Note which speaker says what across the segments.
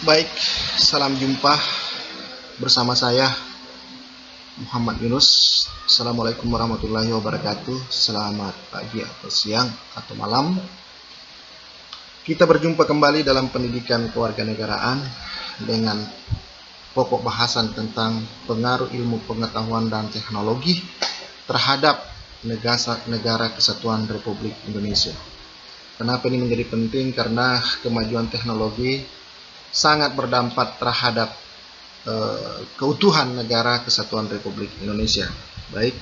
Speaker 1: Baik, salam jumpa bersama saya Muhammad Yunus. Assalamualaikum warahmatullahi wabarakatuh. Selamat pagi atau siang atau malam. Kita berjumpa kembali dalam pendidikan kewarganegaraan dengan pokok bahasan tentang pengaruh ilmu pengetahuan dan teknologi terhadap negara kesatuan Republik Indonesia. Kenapa ini menjadi penting? Karena kemajuan teknologi sangat berdampak terhadap keutuhan negara kesatuan Republik Indonesia. Baik,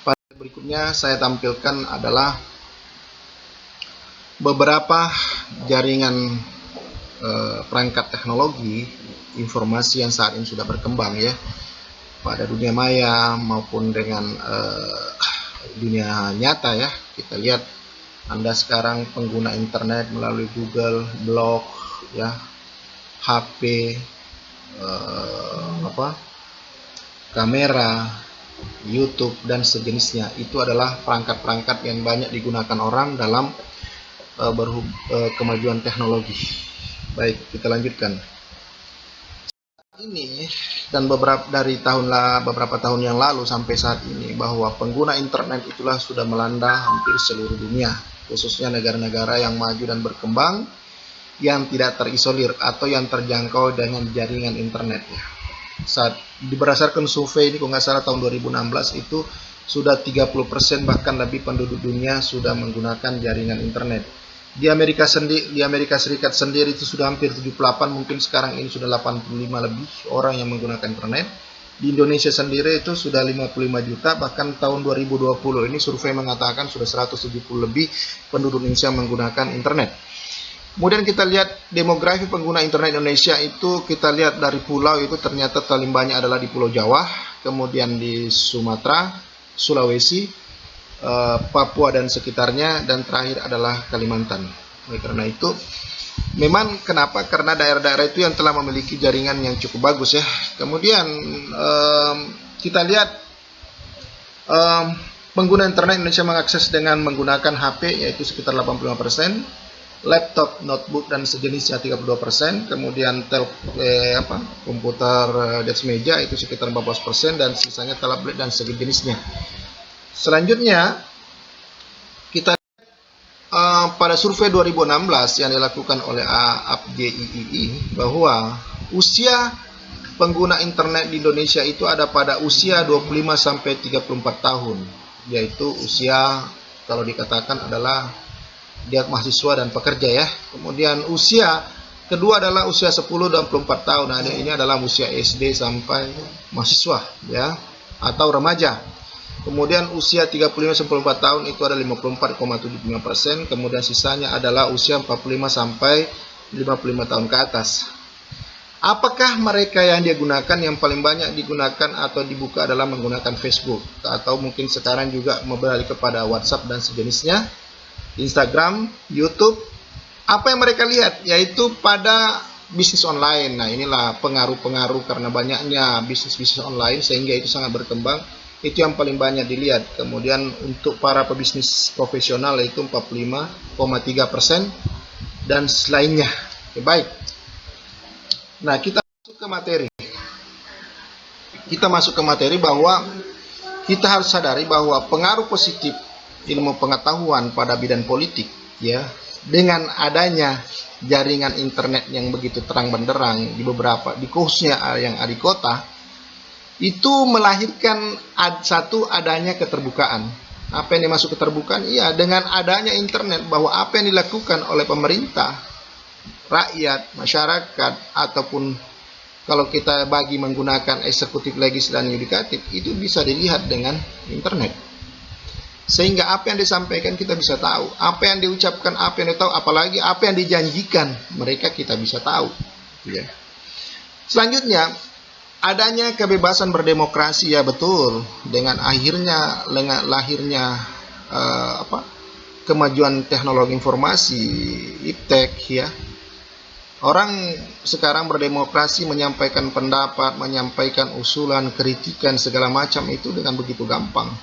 Speaker 1: pada berikutnya saya tampilkan adalah beberapa jaringan perangkat teknologi informasi yang saat ini sudah berkembang ya pada dunia maya maupun dengan dunia nyata ya. Kita lihat Anda sekarang pengguna internet melalui Google, blog ya, HP, kamera, YouTube dan sejenisnya. Itu adalah perangkat-perangkat yang banyak digunakan orang dalam kemajuan teknologi. Baik, kita lanjutkan. Ini dan beberapa tahun yang lalu sampai saat ini bahwa pengguna internet itulah sudah melanda hampir seluruh dunia, khususnya negara-negara yang maju dan berkembang yang tidak terisolir atau yang terjangkau dengan jaringan internet. Saat berdasarkan survei ini, kalau nggak salah tahun 2016 itu sudah 30% bahkan lebih penduduk dunia sudah menggunakan jaringan internet. Di Amerika Serikat sendiri itu sudah hampir 78, mungkin sekarang ini sudah 85 lebih orang yang menggunakan internet. Di Indonesia sendiri itu sudah 55 juta, bahkan tahun 2020 ini survei mengatakan sudah 170 lebih penduduk Indonesia menggunakan internet. Kemudian kita lihat demografi pengguna internet Indonesia itu, kita lihat dari pulau itu ternyata paling banyak adalah di Pulau Jawa, kemudian di Sumatera, Sulawesi, Papua dan sekitarnya, dan terakhir adalah Kalimantan. Oleh karena itu, memang kenapa? Karena daerah-daerah itu yang telah memiliki jaringan yang cukup bagus ya. Kemudian kita lihat pengguna internet Indonesia mengakses dengan menggunakan HP yaitu sekitar 85%. Laptop, notebook dan sejenisnya 32%, kemudian komputer di atas meja itu sekitar 14%, dan sisanya tablet dan sejenisnya. Selanjutnya kita pada survei 2016 yang dilakukan oleh APDII bahwa usia pengguna internet di Indonesia itu ada pada usia 25 sampai 34 tahun, yaitu usia kalau dikatakan adalah dia mahasiswa dan pekerja ya. Kemudian usia kedua adalah usia 10 dan 24 tahun. Nah, ini adalah usia SD sampai mahasiswa ya, atau remaja. Kemudian usia 35 sampai 44 tahun itu ada 54,75%. Kemudian sisanya adalah usia 45 sampai 55 tahun ke atas. Apakah mereka yang dia gunakan yang paling banyak digunakan atau dibuka adalah menggunakan Facebook, atau mungkin sekarang juga beralih kepada WhatsApp dan sejenisnya, Instagram, YouTube? Apa yang mereka lihat? Yaitu pada bisnis online. Nah, inilah pengaruh-pengaruh karena banyaknya bisnis-bisnis online sehingga itu sangat berkembang. Itu yang paling banyak dilihat. Kemudian untuk para pebisnis profesional itu 45,3% dan selainnya. Oke, baik. Nah, kita masuk ke materi bahwa kita harus sadari bahwa pengaruh positif ilmu pengetahuan pada bidang politik ya, dengan adanya jaringan internet yang begitu terang benderang di khususnya yang ada di kota, itu melahirkan adanya keterbukaan. Apa yang dimaksud keterbukaan? Iya, dengan adanya internet, bahwa apa yang dilakukan oleh pemerintah, rakyat, masyarakat, ataupun kalau kita bagi menggunakan eksekutif, legislatif, dan yudikatif, itu bisa dilihat dengan internet. Sehingga apa yang disampaikan kita bisa tahu, apa yang diucapkan, apa yang ditahu, apalagi apa yang dijanjikan mereka kita bisa tahu ya. Selanjutnya adanya kebebasan berdemokrasi ya, betul, dengan lahirnya kemajuan teknologi informasi, iptek ya. Orang sekarang berdemokrasi, menyampaikan pendapat, menyampaikan usulan, kritikan segala macam itu dengan begitu gampang.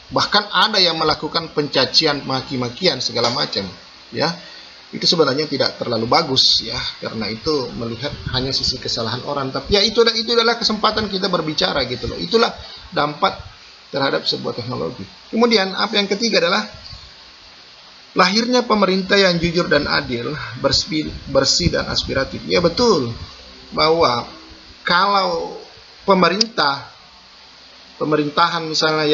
Speaker 1: Bahkan ada yang melakukan pencacian, maki-makian segala macam ya. itu sebenarnya tidak terlalu bagus ya, karena itu melihat hanya sisi kesalahan orang. Tapi ya itu adalah kesempatan kita berbicara gitu loh. Itulah dampak terhadap sebuah teknologi. Kemudian apa yang ketiga adalah lahirnya pemerintah yang jujur dan adil, bersih dan aspiratif. Ya betul bahwa kalau pemerintahan misalnya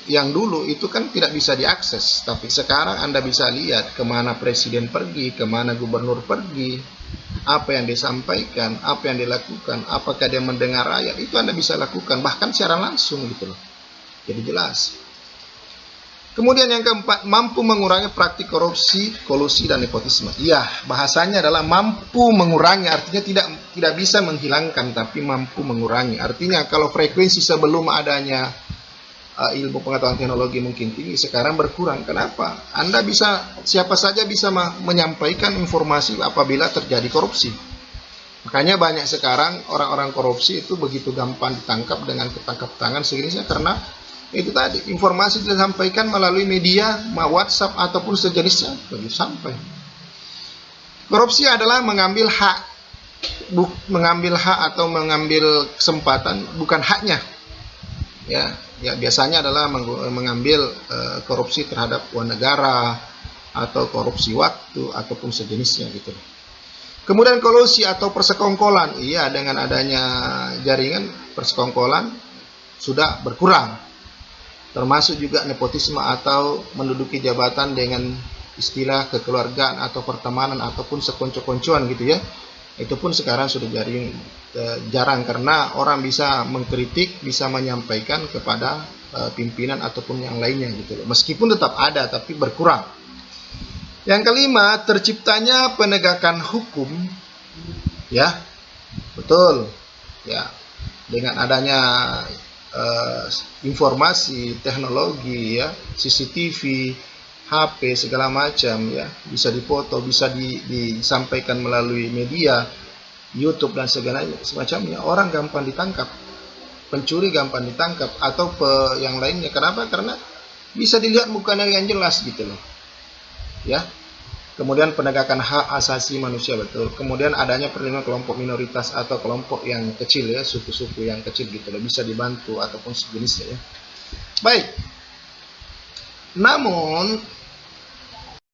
Speaker 1: yang dulu itu kan tidak bisa diakses, tapi sekarang Anda bisa lihat kemana presiden pergi, kemana gubernur pergi, apa yang disampaikan, apa yang dilakukan, apakah dia mendengar rakyat, itu Anda bisa lakukan bahkan secara langsung gitu loh. Jadi jelas. Kemudian yang keempat, mampu mengurangi praktik korupsi, kolusi, dan nepotisme. Iya, bahasanya adalah mampu mengurangi, artinya tidak bisa menghilangkan, tapi mampu mengurangi. Artinya kalau frekuensi sebelum adanya ilmu pengetahuan teknologi mungkin tinggi, sekarang berkurang. Kenapa? Siapa saja bisa menyampaikan informasi apabila terjadi korupsi. Makanya banyak sekarang orang-orang korupsi itu begitu gampang ditangkap dengan ketangkap tangan sejenisnya, karena itu tadi informasi disampaikan melalui media, WhatsApp ataupun sejenisnya begitu sampai. Korupsi adalah mengambil hak atau mengambil kesempatan bukan haknya. Ya biasanya adalah mengambil korupsi terhadap uang negara atau korupsi waktu ataupun sejenisnya gitu. Kemudian kolusi atau persekongkolan, iya, dengan adanya jaringan persekongkolan sudah berkurang. Termasuk juga nepotisme atau menduduki jabatan dengan istilah kekeluargaan atau pertemanan ataupun sekonco-koncoan gitu ya. Itu pun sekarang sudah jarang, karena orang bisa mengkritik, bisa menyampaikan kepada pimpinan ataupun yang lainnya gitu loh. Meskipun tetap ada tapi berkurang. Yang kelima, terciptanya penegakan hukum ya. Betul. Ya. Dengan adanya informasi, teknologi ya, CCTV, HP segala macam ya, bisa dipoto, bisa disampaikan melalui media, YouTube dan segala semacamnya. Orang gampang ditangkap, pencuri gampang ditangkap atau yang lainnya. Kenapa? Karena bisa dilihat mukanya yang jelas gitu loh. Ya. Kemudian penegakan hak asasi manusia, betul. Kemudian adanya perlindungan kelompok minoritas atau kelompok yang kecil ya, suku-suku yang kecil gitu loh, bisa dibantu ataupun sejenisnya ya. Baik. Namun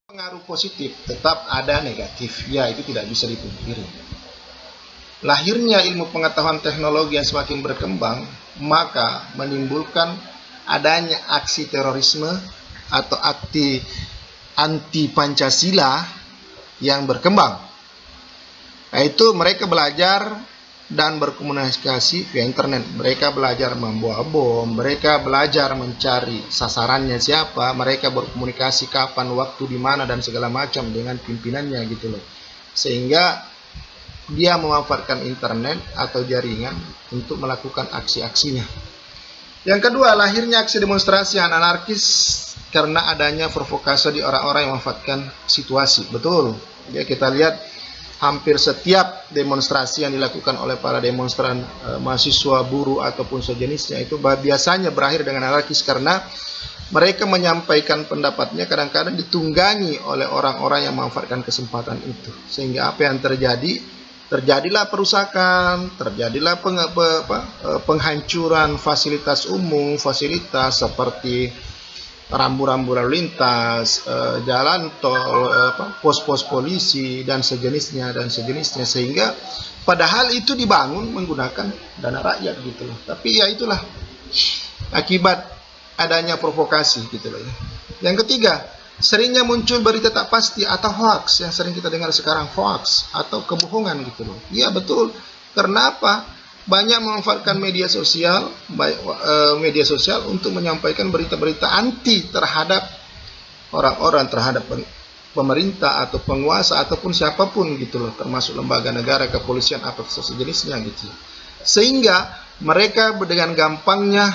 Speaker 1: pengaruh positif tetap ada negatif. Ya, itu tidak bisa dipungkiri. Lahirnya ilmu pengetahuan teknologi yang semakin berkembang, maka menimbulkan adanya aksi terorisme atau anti Pancasila yang berkembang. Yaitu mereka belajar dan berkomunikasi via internet. Mereka belajar membawa bom, mereka belajar mencari sasarannya siapa, mereka berkomunikasi kapan, waktu, di mana dan segala macam dengan pimpinannya gitu loh. Sehingga dia memanfaatkan internet atau jaringan untuk melakukan aksi-aksinya. Yang kedua, lahirnya aksi demonstrasi anarkis karena adanya provokasi di orang-orang yang memanfaatkan situasi. Betul. Ya, kita lihat hampir setiap demonstrasi yang dilakukan oleh para demonstran mahasiswa, buruh ataupun sejenisnya itu biasanya berakhir dengan anarkis, karena mereka menyampaikan pendapatnya kadang-kadang ditunggangi oleh orang-orang yang memanfaatkan kesempatan itu. Sehingga apa yang terjadi? Terjadilah perusakan, terjadilah penghancuran fasilitas umum, fasilitas seperti rambu-rambu lalu lintas, jalan tol, pos-pos polisi dan sejenisnya, sehingga padahal itu dibangun menggunakan dana rakyat gitu loh. Tapi ya itulah akibat adanya provokasi gitu loh ya. Yang ketiga, seringnya muncul berita tak pasti atau hoax, yang sering kita dengar sekarang, hoax atau kebohongan gitu loh. Iya betul. Karena apa? Banyak memanfaatkan media sosial untuk menyampaikan berita-berita anti terhadap orang-orang, terhadap pemerintah atau penguasa ataupun siapapun gitu loh, termasuk lembaga negara, kepolisian atau sejenisnya gitu. Sehingga mereka dengan gampangnya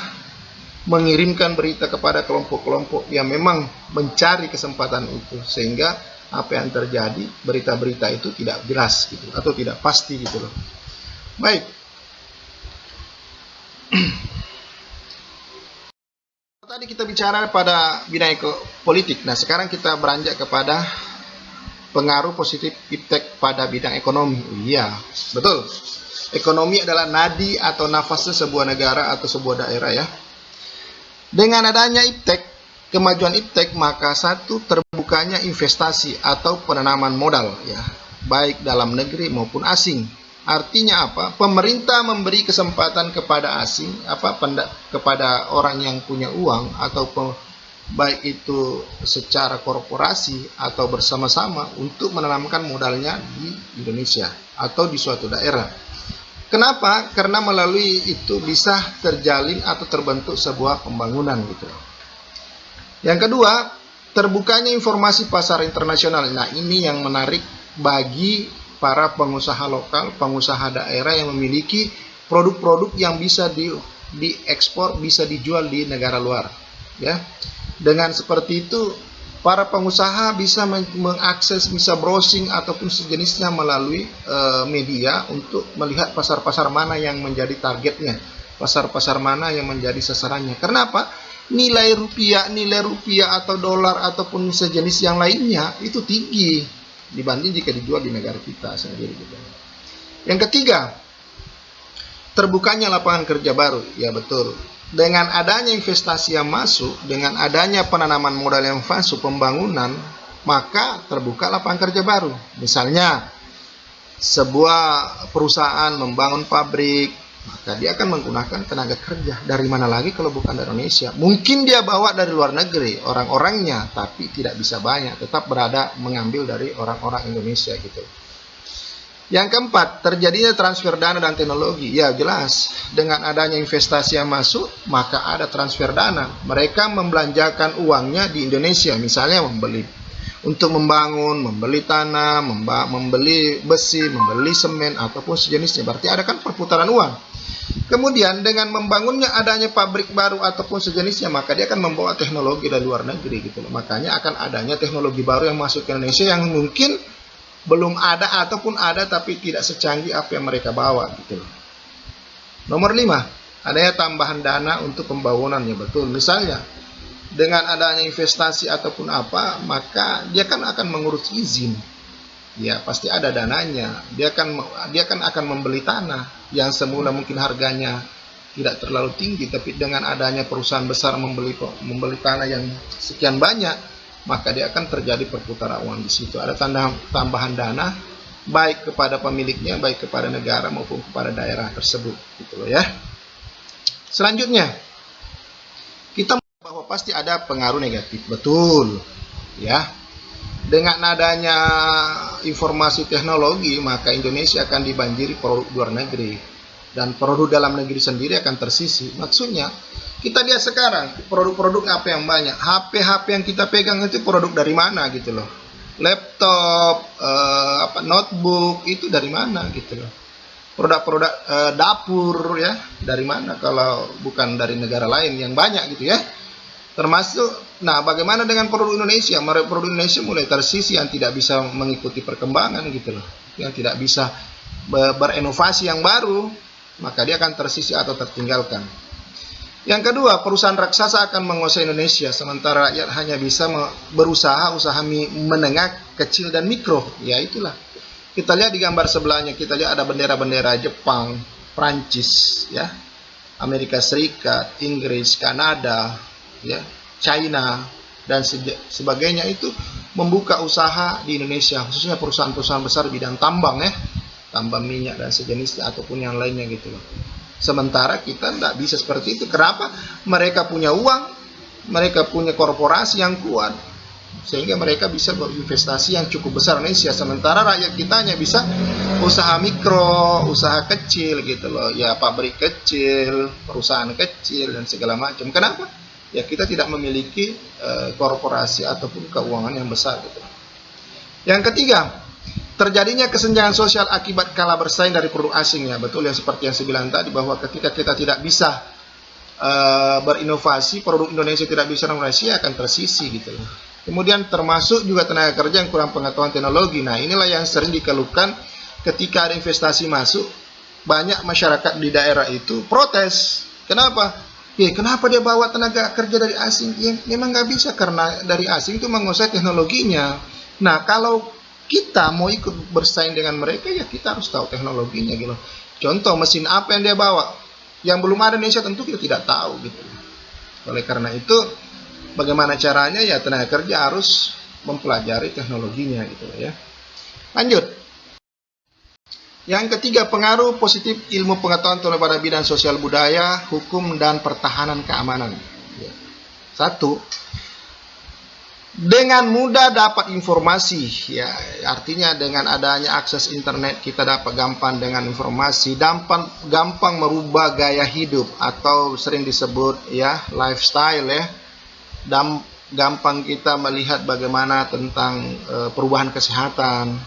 Speaker 1: mengirimkan berita kepada kelompok-kelompok yang memang mencari kesempatan itu, sehingga apa yang terjadi, berita-berita itu tidak jelas gitu atau tidak pasti gitu loh. Baik. Tadi kita bicara pada bidang politik. Nah, sekarang kita beranjak kepada pengaruh positif iptek pada bidang ekonomi. Iya, betul. Ekonomi adalah nadi atau nafasnya sebuah negara atau sebuah daerah ya. Dengan adanya iptek, kemajuan iptek, maka satu, terbukanya investasi atau penanaman modal ya, baik dalam negeri maupun asing. Artinya apa? Pemerintah memberi kesempatan kepada asing, kepada orang yang punya uang atau baik itu secara korporasi atau bersama-sama untuk menanamkan modalnya di Indonesia atau di suatu daerah. Kenapa? Karena melalui itu bisa terjalin atau terbentuk sebuah pembangunan gitu. Yang kedua, terbukanya informasi pasar internasional. Nah, ini yang menarik bagi para pengusaha lokal, pengusaha daerah yang memiliki produk-produk yang bisa diekspor, bisa dijual di negara luar. Ya, dengan seperti itu, para pengusaha bisa mengakses, bisa browsing ataupun sejenisnya melalui media untuk melihat pasar-pasar mana yang menjadi targetnya, pasar-pasar mana yang menjadi sasarannya. Kenapa? Nilai rupiah atau dolar ataupun sejenis yang lainnya itu tinggi dibanding jika dijual di negara kita sendiri. Yang ketiga, terbukanya lapangan kerja baru. Ya betul. Dengan adanya investasi yang masuk, dengan adanya penanaman modal yang masuk, pembangunan, maka terbuka lapangan kerja baru. Misalnya, sebuah perusahaan membangun pabrik, maka dia akan menggunakan tenaga kerja. Dari mana lagi kalau bukan dari Indonesia? Mungkin dia bawa dari luar negeri, orang-orangnya, tapi tidak bisa banyak, tetap berada mengambil dari orang-orang Indonesia gitu. Yang keempat, terjadinya transfer dana dan teknologi. Ya jelas, dengan adanya investasi yang masuk, maka ada transfer dana. Mereka membelanjakan uangnya di Indonesia, misalnya untuk membangun, membeli tanah, membeli besi, membeli semen, ataupun sejenisnya. Berarti ada kan perputaran uang. Kemudian dengan membangunnya adanya pabrik baru ataupun sejenisnya, maka dia akan membawa teknologi dari luar negeri gitu loh. Makanya akan adanya teknologi baru yang masuk ke Indonesia yang mungkin belum ada ataupun ada tapi tidak secanggih apa yang mereka bawa gitu loh. Nomor 5, adanya tambahan dana untuk pembangunannya. Betul, misalnya dengan adanya investasi ataupun apa, maka dia kan akan mengurus izin. Ya, pasti ada dananya. Dia akan membeli tanah yang semula mungkin harganya tidak terlalu tinggi, tapi dengan adanya perusahaan besar membeli tanah yang sekian banyak, maka dia akan terjadi perputaran uang di situ. Ada tambahan dana baik kepada pemiliknya, baik kepada negara maupun kepada daerah tersebut gitu loh ya. Selanjutnya, kita bahwa pasti ada pengaruh negatif. Betul. Ya. Dengan adanya informasi teknologi, maka Indonesia akan dibanjiri produk luar negeri dan produk dalam negeri sendiri akan tersisih. Maksudnya, kita lihat sekarang produk-produk apa yang banyak. HP yang kita pegang itu produk dari mana gitu loh. Laptop, notebook itu dari mana gitu loh. Produk-produk dapur ya dari mana kalau bukan dari negara lain yang banyak gitu ya. Termasuk, nah bagaimana dengan produk Indonesia? Produk Indonesia mulai tersisih yang tidak bisa mengikuti perkembangan gitu loh, yang tidak bisa berinovasi yang baru, maka dia akan tersisih atau tertinggalkan. Yang kedua, perusahaan raksasa akan menguasai Indonesia, sementara rakyat hanya bisa berusaha usaha menengah, kecil dan mikro. Ya itulah. Kita lihat di gambar sebelahnya, kita lihat ada bendera-bendera Jepang, Prancis, ya, Amerika Serikat, Inggris, Kanada, ya, China dan sebagainya itu membuka usaha di Indonesia, khususnya perusahaan-perusahaan besar bidang tambang ya, tambang minyak dan sejenisnya ataupun yang lainnya gitu loh. Sementara kita tidak bisa seperti itu. Kenapa? Mereka punya uang, mereka punya korporasi yang kuat, sehingga mereka bisa berinvestasi yang cukup besar Indonesia. Sementara rakyat kita hanya bisa usaha mikro, usaha kecil gitu loh. Ya pabrik kecil, perusahaan kecil dan segala macam. Kenapa? Ya kita tidak memiliki korporasi ataupun keuangan yang besar gitu. Yang ketiga, terjadinya kesenjangan sosial akibat kalah bersaing dari produk asing ya. Betul yang seperti yang saya bilang tadi, bahwa ketika kita tidak bisa berinovasi, produk Indonesia tidak bisa berinovasi, akan tersisih gitu loh. Kemudian termasuk juga tenaga kerja yang kurang pengetahuan teknologi. Nah inilah yang sering dikeluhkan ketika ada investasi masuk, banyak masyarakat di daerah itu protes. Kenapa? Kenapa dia bawa tenaga kerja dari asing? Ya memang nggak bisa, karena dari asing itu menguasai teknologinya. Nah kalau kita mau ikut bersaing dengan mereka, ya kita harus tahu teknologinya gitu. Contoh mesin apa yang dia bawa, yang belum ada di Indonesia tentu kita tidak tahu gitu. Oleh karena itu, bagaimana caranya, ya tenaga kerja harus mempelajari teknologinya gitu ya. Lanjut. Yang ketiga, pengaruh positif ilmu pengetahuan pada bidang sosial budaya, hukum, dan pertahanan keamanan. Satu, dengan mudah dapat informasi, ya artinya dengan adanya akses internet kita dapat gampang dengan informasi, gampang merubah gaya hidup atau sering disebut ya lifestyle ya, dan gampang kita melihat bagaimana tentang perubahan kesehatan,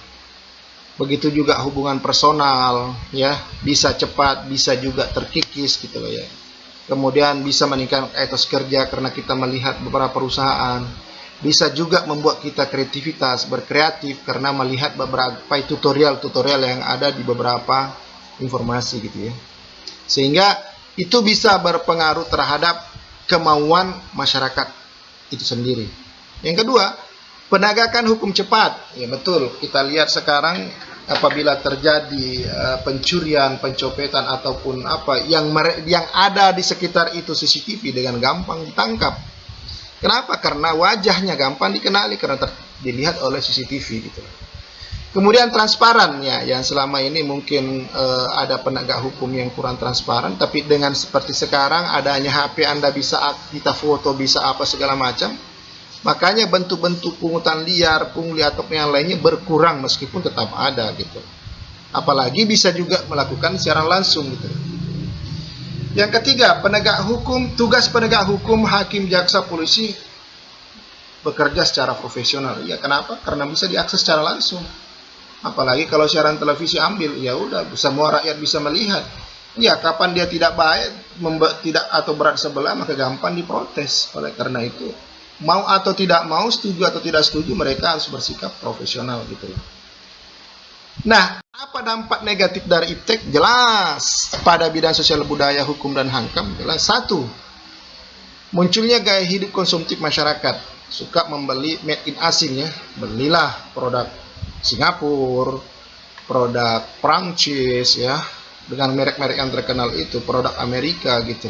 Speaker 1: begitu juga hubungan personal ya, bisa cepat, bisa juga terkikis gitu loh ya. Kemudian bisa meningkatkan etos kerja karena kita melihat beberapa perusahaan. Bisa juga membuat kita kreativitas, berkreatif karena melihat beberapa tutorial-tutorial yang ada di beberapa informasi gitu ya. Sehingga itu bisa berpengaruh terhadap kemauan masyarakat itu sendiri. Yang kedua, penegakan hukum cepat. Ya betul, kita lihat sekarang apabila terjadi pencurian, pencopetan ataupun apa yang ada di sekitar itu CCTV dengan gampang ditangkap. Kenapa? Karena wajahnya gampang dikenali karena dilihat oleh CCTV gitu. Kemudian transparan ya, yang selama ini mungkin ada penegak hukum yang kurang transparan, tapi dengan seperti sekarang adanya HP Anda bisa kita foto, bisa apa segala macam. Makanya bentuk-bentuk pungutan liar, pungli atau yang lainnya berkurang meskipun tetap ada gitu. Apalagi bisa juga melakukan secara langsung gitu. Yang ketiga, penegak hukum, tugas penegak hukum, hakim, jaksa, polisi bekerja secara profesional. Ya kenapa? Karena bisa diakses secara langsung. Apalagi kalau siaran televisi ambil, ya udah semua rakyat bisa melihat. Ya kapan dia tidak baik, tidak atau berat sebelah, maka gampang diprotes. Oleh karena itu, mau atau tidak mau, setuju atau tidak setuju, mereka harus bersikap profesional gitu loh. Nah, apa dampak negatif dari iptek? Jelas pada bidang sosial budaya, hukum, dan hankam. Jelas. Satu, munculnya gaya hidup konsumtif masyarakat. Suka membeli made in asing ya. Belilah produk Singapura, produk Prancis ya, dengan merek-merek yang terkenal itu, produk Amerika gitu.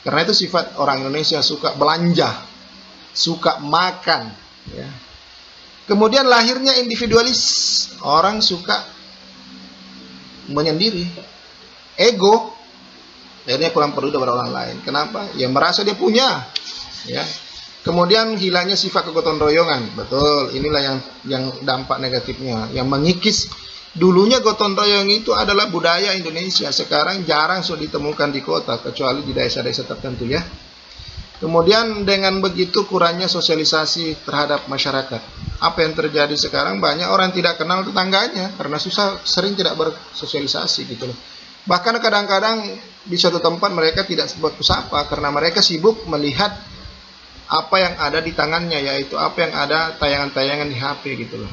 Speaker 1: Karena itu sifat orang Indonesia suka belanja, suka makan ya. Kemudian lahirnya individualis, orang suka menyendiri, ego, akhirnya kurang peduli kepada orang lain. Kenapa? Ya merasa dia punya, ya. Kemudian hilangnya sifat kegotong royongan, betul. Inilah yang dampak negatifnya, yang mengikis. Dulunya gotong royong itu adalah budaya Indonesia, sekarang jarang sudah ditemukan di kota, kecuali di desa-desa tertentu ya. Kemudian dengan begitu kurangnya sosialisasi terhadap masyarakat. Apa yang terjadi sekarang, banyak orang tidak kenal tetangganya karena sering tidak bersosialisasi gitu loh. Bahkan kadang-kadang di suatu tempat mereka tidak bersapa karena mereka sibuk melihat apa yang ada di tangannya, yaitu apa yang ada tayangan-tayangan di HP gitu loh.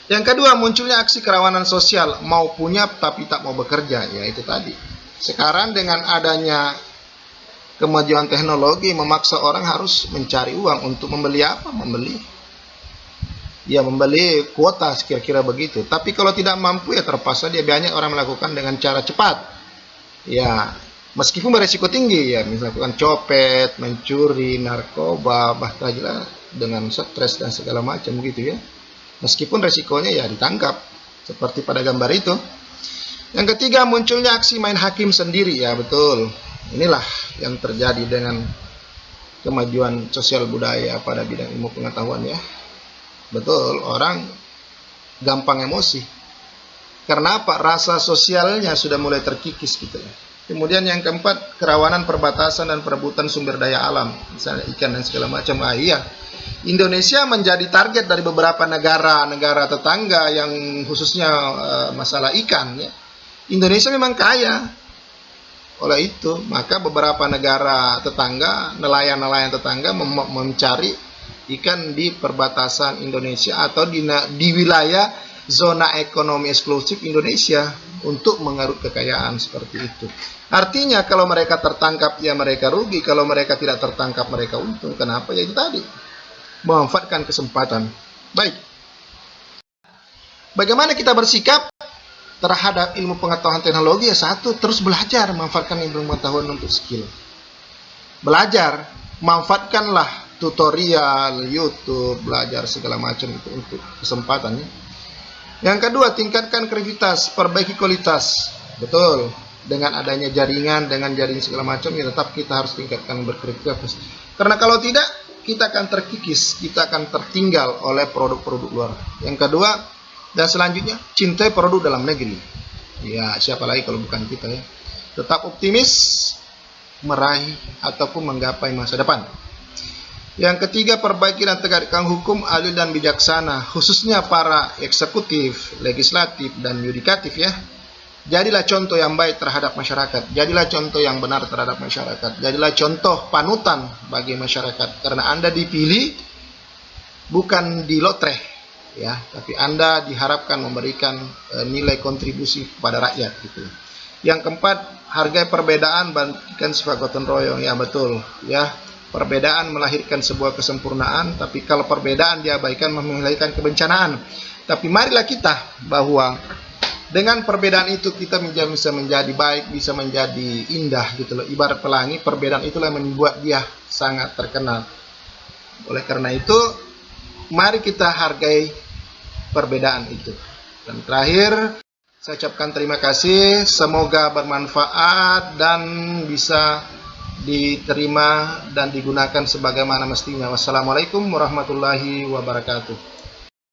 Speaker 1: Yang kedua, munculnya aksi kerawanan sosial, mau punya tapi tak mau bekerja, yaitu tadi. Sekarang dengan adanya kemajuan teknologi memaksa orang harus mencari uang untuk membeli apa? Membeli kuota, kira-kira begitu. Tapi kalau tidak mampu ya terpaksa dia, banyak orang melakukan dengan cara cepat. Ya, meskipun beresiko tinggi ya, misalkan copet, mencuri, narkoba, bahkan dengan stres dan segala macam gitu ya. Meskipun resikonya ya ditangkap, seperti pada gambar itu. Yang ketiga, munculnya aksi main hakim sendiri ya, betul. Inilah yang terjadi dengan kemajuan sosial budaya pada bidang ilmu pengetahuan ya. Betul, orang gampang emosi. Karena apa? Rasa sosialnya sudah mulai terkikis gitu ya. Kemudian yang keempat, kerawanan perbatasan dan perebutan sumber daya alam, misalnya ikan dan segala macam. Iya, Indonesia menjadi target dari beberapa negara tetangga yang khususnya masalah ikan ya. Indonesia memang kaya. Oleh itu, maka beberapa negara tetangga, nelayan-nelayan tetangga mencari ikan di perbatasan Indonesia atau di wilayah zona ekonomi eksklusif Indonesia untuk mengeruk kekayaan seperti itu. Artinya kalau mereka tertangkap ya mereka rugi, kalau mereka tidak tertangkap mereka untung. Kenapa? Ya itu tadi, memanfaatkan kesempatan. Baik. Bagaimana kita bersikap terhadap ilmu pengetahuan teknologi? Ya satu, terus belajar memanfaatkan ilmu pengetahuan untuk skill. Belajar, manfaatkanlah tutorial, YouTube, belajar segala macam itu untuk kesempatan. Yang kedua, tingkatkan kreativitas, perbaiki kualitas. Betul, dengan adanya jaringan, dengan jaring segala macam, ya tetap kita harus tingkatkan berkreativitas. Karena kalau tidak, kita akan terkikis, kita akan tertinggal oleh produk-produk luar. Yang kedua, dan selanjutnya, cintai produk dalam negeri. Ya, siapa lagi kalau bukan kita ya. Tetap optimis, meraih ataupun menggapai masa depan. Yang ketiga, perbaiki dan tegakkan hukum adil dan bijaksana, khususnya para eksekutif, legislatif, dan yudikatif ya. Jadilah contoh yang baik terhadap masyarakat, jadilah contoh yang benar terhadap masyarakat, jadilah contoh panutan bagi masyarakat, karena Anda dipilih bukan di lotre ya, tapi Anda diharapkan memberikan nilai kontribusi kepada rakyat gitu. Yang keempat, hargai perbedaan, bangkitkan sifat gotong royong. Ya betul ya. Perbedaan melahirkan sebuah kesempurnaan, tapi kalau perbedaan diabaikan melahirkan kebencanaan. Tapi marilah kita bahwa dengan perbedaan itu kita bisa menjadi baik, bisa menjadi indah gitu loh. Ibarat pelangi, perbedaan itulah yang membuat dia sangat terkenal. Oleh karena itu, mari kita hargai perbedaan itu. Dan terakhir, saya ucapkan terima kasih, semoga bermanfaat dan bisa diterima dan digunakan sebagaimana mestinya. Wassalamualaikum warahmatullahi wabarakatuh.